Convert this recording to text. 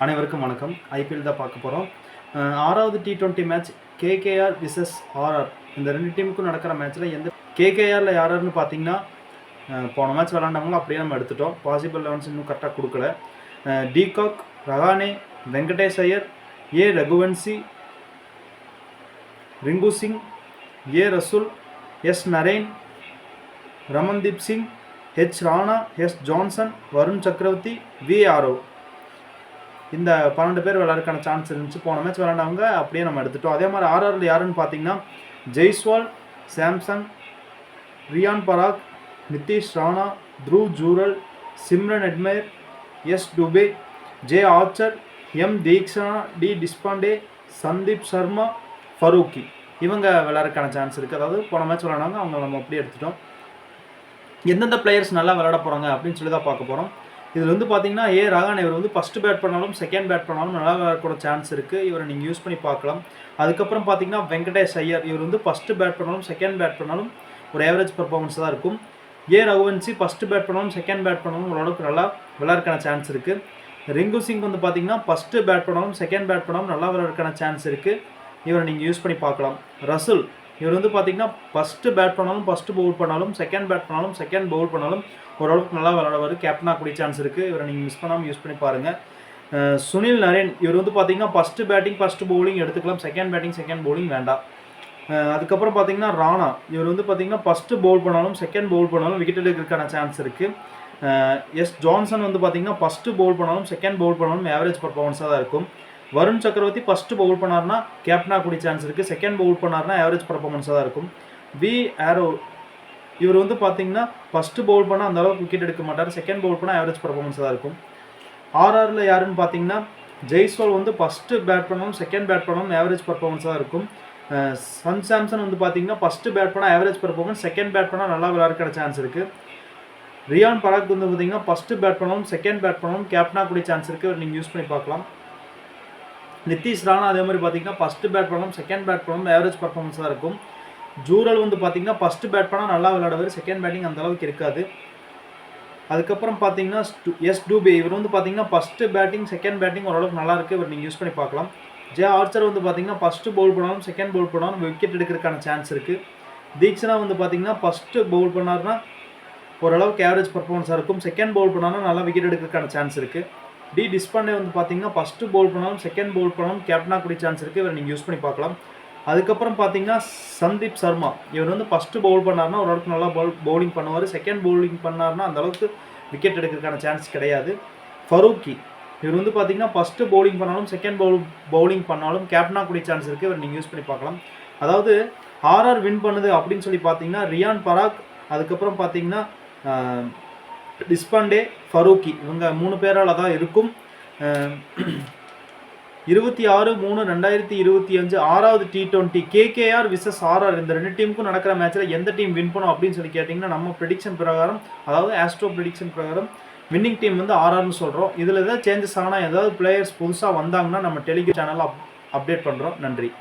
அனைவருக்கும் வணக்கம். ஐபிஎல் தான் பார்க்க போகிறோம். 6வது T20 match KKR versus RR. இந்த ரெண்டு டீமுக்கும் நடக்கிற மேட்ச்சில் எந்த கேகேஆரில் யாருன்னு பார்த்தீங்கன்னா போன மேட்ச் விளாண்டவங்களும் அப்படியே நம்ம எடுத்துட்டோம். பாசிபிள் லெவன்ஸ் இன்னும் கரெக்டாக கொடுக்கல. De Kock, Rahane, Venkatesh Iyer, A Raghuvanshi, Rinku Singh, A Russell, S Narine, Ramandeep Singh, H Rana, S Johnson, Varun Chakravarthy, V Aarav. இந்த 12 பேர் விளையாடுறதுக்கான சான்ஸ் இருந்துச்சு. போன மேட்ச் விளையாண்டவங்க அப்படியே நம்ம எடுத்துட்டோம். அதே மாதிரி ஆர்ஆரில் யாருன்னு பார்த்தீங்கன்னா Jaiswal, Samson, Riyan Parag, Nitish Rana, Dhruv Jurel, Shimron Hetmyer, S Dubey, J Archer, M Theekshana, T Deshpande, Sandeep Sharma, Farooqi. இவங்க விளையாடுறதுக்கான சான்ஸ் இருக்குது. அதாவது போன மேட்ச் விளையாடுவாங்க, அவங்க நம்ம அப்படியே எடுத்துட்டோம். எந்தெந்த பிளேயர்ஸ் நல்லா விளையாட போகிறாங்க அப்படின்னு சொல்லி தான் பார்க்க போகிறோம். இதில் வந்து பார்த்தீங்கன்னா ஏ ரஹானே இவர் வந்து ஃபஸ்ட்டு பேட் பண்ணாலும் செகண்ட் பேட் பண்ணாலும் நல்லா விளையாடக்கூட சான்ஸ் இருக்குது. இவரை நீங்கள் யூஸ் பண்ணி பார்க்கலாம். அதுக்கப்புறம் பார்த்தீங்கன்னா வெங்கடேஷ் ஐயர் இவர் வந்து ஃபஸ்ட்டு பேட் பண்ணாலும் செகண்ட் பேட் பண்ணாலும் ஒரு ஆவரேஜ் பர்ஃபார்மன்ஸ் தான் இருக்கும். ஏ ரகுவன்சி ஃபஸ்ட்டு பேட் பண்ணாலும் செகண்ட் பேட் பண்ணாலும் ஓரளவுக்கு நல்லா விளையாடுறதுக்கான சான்ஸ் இருக்குது. ரிங்கு சிங் வந்து பார்த்தீங்கன்னா ஃபஸ்ட்டு பேட் பண்ணாலும் செகண்ட் பேட் பண்ணாலும் நல்லா விளையாடுறதுக்கான சான்ஸ் இருக்குது. இவரை நீங்கள் யூஸ் பண்ணி பார்க்கலாம். ரசூல் இவர் வந்து பார்த்தீங்கன்னா ஃபஸ்ட்டு பேட் பண்ணாலும் ஃபஸ்ட்டு பவுல் பண்ணாலும் செகண்ட் பேட் பண்ணாலும் செகண்ட் பவுல் பண்ணாலும் ஓரளவுக்கு நல்லா விளையாடுவார். கேப்டனாக கூடிய சான்ஸ் இருக்குது. இவரை நீங்கள் மிஸ் பண்ணாமல் யூஸ் பண்ணி பாருங்கள். சுனில் நரேன் இவர் வந்து பார்த்தீங்கன்னா ஃபஸ்ட்டு பேட்டிங் ஃபஸ்ட்டு பவுலிங் எடுத்துக்கலாம். செகண்ட் பேட்டிங் செகண்ட் பவுலிங் வேண்டாம். அதுக்கப்புறம் பார்த்தீங்கன்னா ராணா இவர் வந்து பார்த்தீங்கன்னா ஃபஸ்ட்டு பவுல் பண்ணாலும் செகண்ட் பவுல் பண்ணாலும் விக்கெட் எடுக்கிறதுக்கான சான்ஸ் இருக்குது. எஸ் ஜான்சன் வந்து பார்த்தீங்கன்னா ஃபஸ்ட்டு பவுல் பண்ணாலும் செகண்ட் பவுல் பண்ணாலும் ஆவரேஜ் பர்ஃபார்மன்ஸாக தான் இருக்கும். வருண் சக்கரவர்த்தி ஃபஸ்ட்டு பவுல் பண்ணார்னா கேப்டனாக கூடிய சான்ஸ் இருக்குது. செகண்ட் பவுல் பண்ணார்னா ஆவரேஜ் பர்ஃபார்மன்ஸாக தான் இருக்கும். வி ஆரவ் இவர் வந்து பார்த்தீங்கன்னா ஃபஸ்ட்டு பவுல் பண்ணால் அந்த அளவுக்கு விக்கெட் எடுக்க மாட்டார். செகண்ட் பவுல் பண்ணால் ஆவரேஜ் பர்ஃபார்மன்ஸாக தான் இருக்கும். ஆர்ஆரில் யாருன்னு பார்த்தீங்கன்னா ஜெய்ஸ்வால் வந்து ஃபஸ்ட்டு பேட் பண்ணாலும் செகண்ட் பேட் பண்ணாலும் ஆவரேஜ் பர்ஃபார்மன்ஸாக தான் இருக்கும். சன் சாம்சன் வந்து பார்த்தீங்கன்னா ஃபஸ்ட்டு பேட் பண்ணால் ஆவரேஜ் பர்ஃபார்மன்ஸ், செகண்ட் பேட் பண்ணால் நல்லா விளையாடுற சான்ஸ் இருக்குது. ரியான் பராக் வந்து பார்த்தீங்கன்னா ஃபஸ்ட்டு பேட் பண்ணாலும் செகண்ட் பேட் பண்ணாலும் கேப்டனாக கூடிய சான்ஸ் இருக்குது. நீங்கள் யூஸ் பண்ணி பார்க்கலாம். நிதிஷ் ராணா அதே மாதிரி பார்த்தீங்கன்னா ஃபஸ்ட்டு பேட் பண்ணாலும் செகண்ட் பேட் பண்ணாலும் ஆவரேஜ் பர்ஃபார்மன்ஸாக இருக்கும். ஜூரல் வந்து பார்த்தீங்கன்னா ஃபஸ்ட்டு பேட் பண்ணால் நல்லா விளையாடுவார். செகண்ட் பேட்டிங் அந்த அளவுக்கு இருக்காது. அதுக்கப்புறம் பார்த்தீங்கன்னா எஸ் டுபே இவர் வந்து பார்த்தீங்கன்னா ஃபஸ்ட்டு பேட்டிங் செகண்ட் பேட்டிங் ஓரளவுக்கு நல்லா இருக்குது. இவர் நீங்கள் யூஸ் பண்ணி பார்க்கலாம். ஜே ஆர்ச்சர் வந்து பார்த்தீங்கன்னா ஃபஸ்ட்டு பவுல் பண்ணாலும் செகண்ட் பவுல் பண்ணாலும் விக்கெட் எடுக்கிறதுக்கான சான்ஸ் இருக்குது. தீக்ஷனா வந்து பார்த்தீங்கன்னா ஃபஸ்ட்டு பவுல் பண்ணார்னா ஓரளவுக்கு ஆவரேஜ் பர்ஃபார்மன்ஸாக இருக்கும். செகண்ட் பவுல் பண்ணாலும் நல்லா விக்கெட் எடுக்கிறதுக்கான சான்ஸ் இருக்குது. டி டிஸ்பாண்டே வந்து பார்த்தீங்கன்னா ஃபஸ்ட்டு பவுல் பண்ணாலும் செகண்ட் பவுல் பண்ணாலும் கேப்டனாக கூடிய சான்ஸ் இருக்குது. இவர் நீங்கள் யூஸ் பண்ணி பார்க்கலாம். அதுக்கப்புறம் பார்த்தீங்கன்னா சந்தீப் சர்மா இவர் வந்து ஃபஸ்ட்டு பவுல் பண்ணார்னா ஓரளவுக்கு நல்லா பவுலிங் பண்ணுவார். செகண்ட் பவுலிங் பண்ணார்னா அந்தளவுக்கு விக்கெட் எடுக்கிறதுக்கான சான்ஸ் கிடையாது. ஃபரூக்கி இவர் வந்து பார்த்தீங்கன்னா ஃபஸ்ட்டு பவுலிங் பண்ணாலும் செகண்ட் பவுலிங் பண்ணாலும் கேப்டனாக கூடிய சான்ஸ் இருக்குது. இவர் நீங்கள் யூஸ் பண்ணி பார்க்கலாம். அதாவது ஆர்ஆர் வின் பண்ணுது அப்படின்னு சொல்லி பார்த்தீங்கன்னா ரியான் பராக், அதுக்கப்புறம் பார்த்தீங்கன்னா டிஸ்பாண்டே, ஃபரூக்கி இவங்க 3 பேரால் தான் இருக்கும். 26/3/2025 6வது T20 கேகேஆர் விசஸ் ஆர்ஆர். இந்த ரெண்டு டீமுக்கும் நடக்கிற மேட்ச்சில் எந்த டீம் வின் பண்ணும் அப்படின்னு சொல்லி கேட்டிங்கன்னா நம்ம ப்ரெடிக்ஷன் பிரகாரம், அதாவது ஆஸ்ட்ரோ ப்ரெடிக்ஷன் பிரகாரம் வின்னிங் டீம் வந்து ஆர்ஆர்னு சொல்கிறோம். இதில் ஏதாவது சேஞ்சஸ் ஆனால் ஏதாவது பிளேயர்ஸ் புதுசாக வந்தாங்கன்னா நம்ம டெலிகிராம் சேனலில் அப்டேட் பண்ணுறோம். நன்றி.